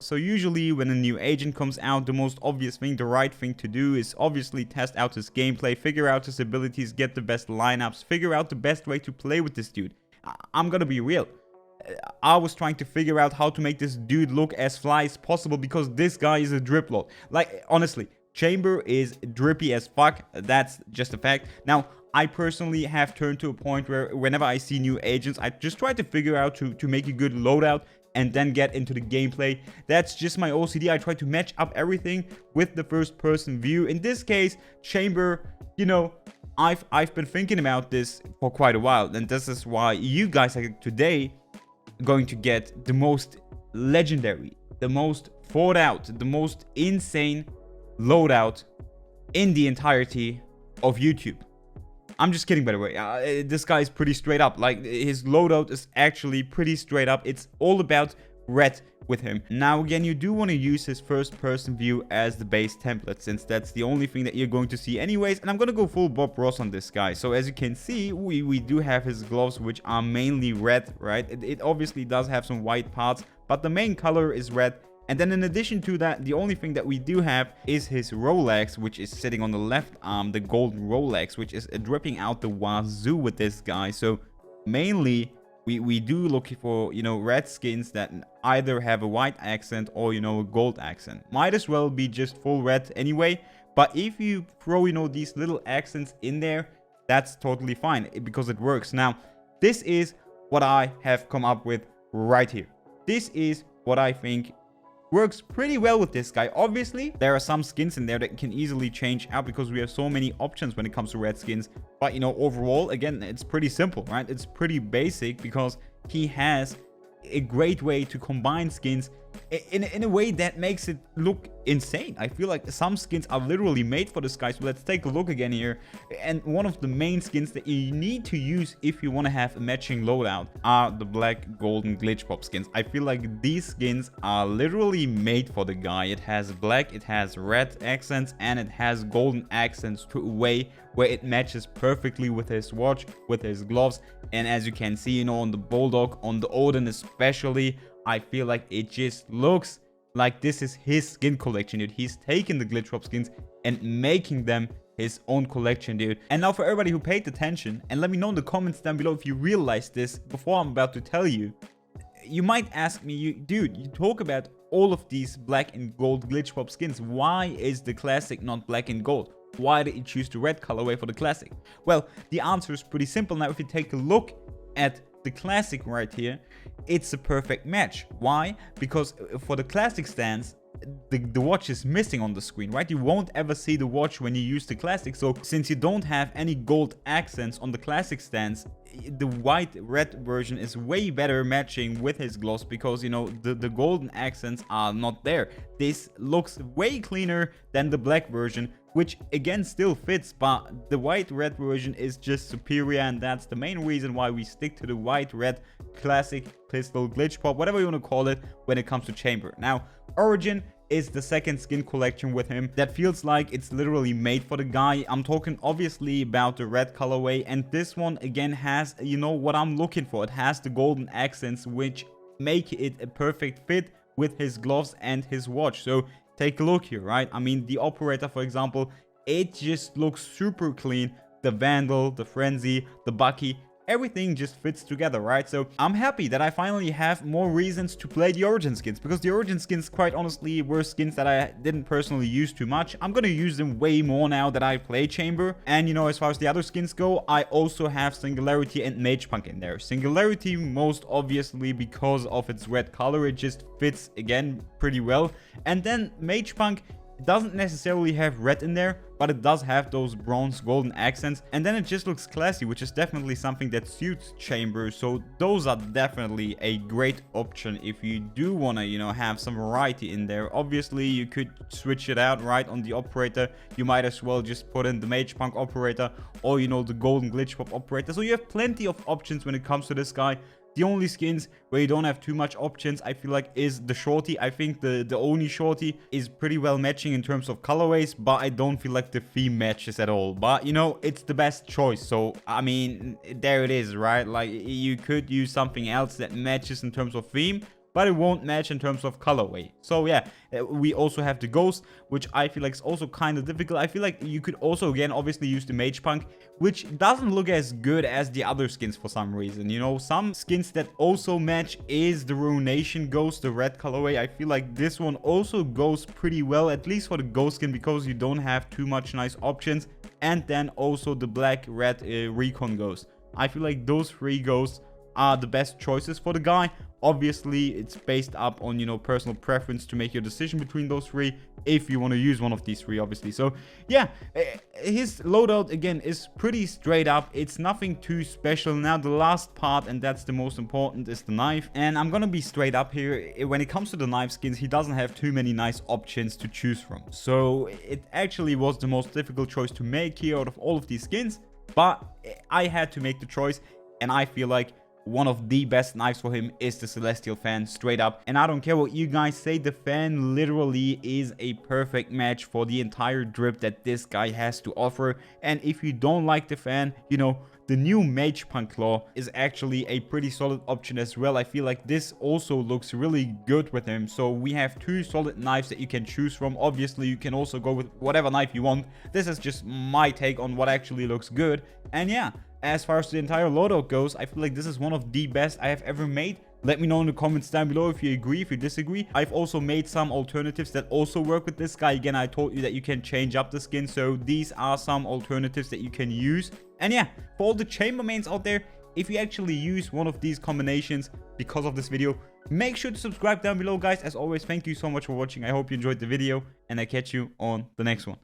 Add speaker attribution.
Speaker 1: So usually when a new agent comes out, the most obvious thing, the right thing to do is obviously test out his gameplay, figure out his abilities, get the best lineups, figure out the best way to play with this dude. I'm gonna be real. I was trying to figure out how to make this dude look as fly as possible because this guy is a drip lord. Like, honestly, Chamber is drippy as fuck. That's just a fact. Now, I personally have turned to a point where whenever I see new agents, I just try to figure out to make a good loadout and then get into the gameplay. That's just my OCD. I try to match up everything with the first person view. In this case, Chamber, you know, I've been thinking about this for quite a while, and this is why you guys are today going to get the most legendary, the most thought out, the most insane loadout in the entirety of YouTube. I'm just kidding, by the way. This guy is pretty straight up. Like, his loadout is actually pretty straight up. It's all about red with him. Now, again, you do want to use his first person view as the base template, since that's the only thing that you're going to see anyways. And I'm going to go full Bob Ross on this guy. So as you can see, we do have his gloves, which are mainly red, right? It obviously does have some white parts, but the main color is red. And then in addition to that, the only thing that we do have is his Rolex, which is sitting on the left arm, the golden Rolex, which is dripping out the wazoo with this guy. So mainly, we do look for, you know, red skins that either have a white accent or, you know, a gold accent. Might as well be just full red anyway. But if you throw, you know, these little accents in there, that's totally fine because it works. Now, this is what I have come up with right here. This is what I think works pretty well with this guy. Obviously, there are some skins in there that can easily change out because we have so many options when it comes to red skins. But, you know, overall, again, it's pretty simple, right? It's pretty basic because he has a great way to combine skins in a way that makes it look insane. I feel like some skins are literally made for this guy. So let's take a look again here. And one of the main skins that you need to use if you want to have a matching loadout are the black golden Glitchpop skins. I feel like these skins are literally made for the guy. It has black, it has red accents, and it has golden accents to a way where it matches perfectly with his watch, with his gloves. And as you can see, you know, on the Bulldog, on the Odin especially, I feel like it just looks like this is his skin collection, dude. He's taking the Glitchpop skins and making them his own collection, dude. And now for everybody who paid attention, and let me know in the comments down below if you realized this before I'm about to tell you. You might ask me, dude, you talk about all of these black and gold Glitchpop skins. Why is the classic not black and gold? Why did you choose the red colorway for the classic? Well, the answer is pretty simple. Now, if you take a look at the classic right here, it's a perfect match. Why? Because for the classic stance, the watch is missing on the screen, right? You won't ever see the watch when you use the classic. So since you don't have any gold accents on the classic stance, the white red version is way better matching with his gloves because, you know, the golden accents are not there. This looks way cleaner than the black version, which again still fits, but the white red version is just superior, and that's the main reason why we stick to the white red classic pistol Glitchpop, whatever you want to call it, when it comes to Chamber. Now, Origin is the second skin collection with him that feels like it's literally made for the guy. I'm talking obviously about the red colorway, and this one again has, you know, what I'm looking for. It has the golden accents, which make it a perfect fit with his gloves and his watch. So take a look here, right? I mean, the operator, for example, it just looks super clean. The Vandal, the Frenzy, the Bucky, everything just fits together, right? So I'm happy that I finally have more reasons to play the Origin skins, because the Origin skins, quite honestly, were skins that I didn't personally use too much. I'm gonna use them way more now that I play Chamber. And, you know, as far as the other skins go, I also have Singularity and Mage Punk in there. Singularity, most obviously, because of its red color, it just fits, again, pretty well. And then Mage Punk doesn't necessarily have red in there, but it does have those bronze golden accents, and then it just looks classy, which is definitely something that suits Chamber. So those are definitely a great option if you do want to, you know, have some variety in there. Obviously, you could switch it out, right? On the operator, you might as well just put in the Mage Punk operator, or, you know, the golden Glitchpop operator. So you have plenty of options when it comes to this guy. The only skins where you don't have too much options, I feel like, is the Shorty. I think the Oni Shorty is pretty well matching in terms of colorways, but I don't feel like the theme matches at all. But, you know, it's the best choice. So, I mean, there it is, right? Like, you could use something else that matches in terms of theme, but it won't match in terms of colorway. So yeah, we also have the Ghost, which I feel like is also kind of difficult. I feel like you could also, again, obviously use the Mage Punk, which doesn't look as good as the other skins for some reason. You know, some skins that also match is the Ruination Ghost, the red colorway. I feel like this one also goes pretty well, at least for the Ghost skin, because you don't have too much nice options. And then also the black red Recon Ghost. I feel like those 3 ghosts are the best choices for the guy. Obviously, it's based up on, you know, personal preference to make your decision between those 3, if you want to use one of these 3, obviously. So yeah, his loadout again is pretty straight up. It's nothing too special. Now the last part, and that's the most important, is the knife. And I'm gonna be straight up here. When it comes to the knife skins, he doesn't have too many nice options to choose from. So it actually was the most difficult choice to make here out of all of these skins, but I had to make the choice, and I feel like one of the best knives for him is the Celestial Fan, straight up. And I don't care what you guys say, the fan literally is a perfect match for the entire drip that this guy has to offer. And if you don't like the fan, you know, the new Mage Punk Claw is actually a pretty solid option as well. I feel like this also looks really good with him. So we have 2 solid knives that you can choose from. Obviously, you can also go with whatever knife you want. This is just my take on what actually looks good. And yeah, as far as the entire loadout goes, I feel like this is one of the best I have ever made. Let me know in the comments down below if you agree, if you disagree. I've also made some alternatives that also work with this guy. Again, I told you that you can change up the skin, so these are some alternatives that you can use. And yeah, for all the chamber mains out there, if you actually use one of these combinations because of this video, make sure to subscribe down below, guys. As always, thank you so much for watching. I hope you enjoyed the video, and I catch you on the next one.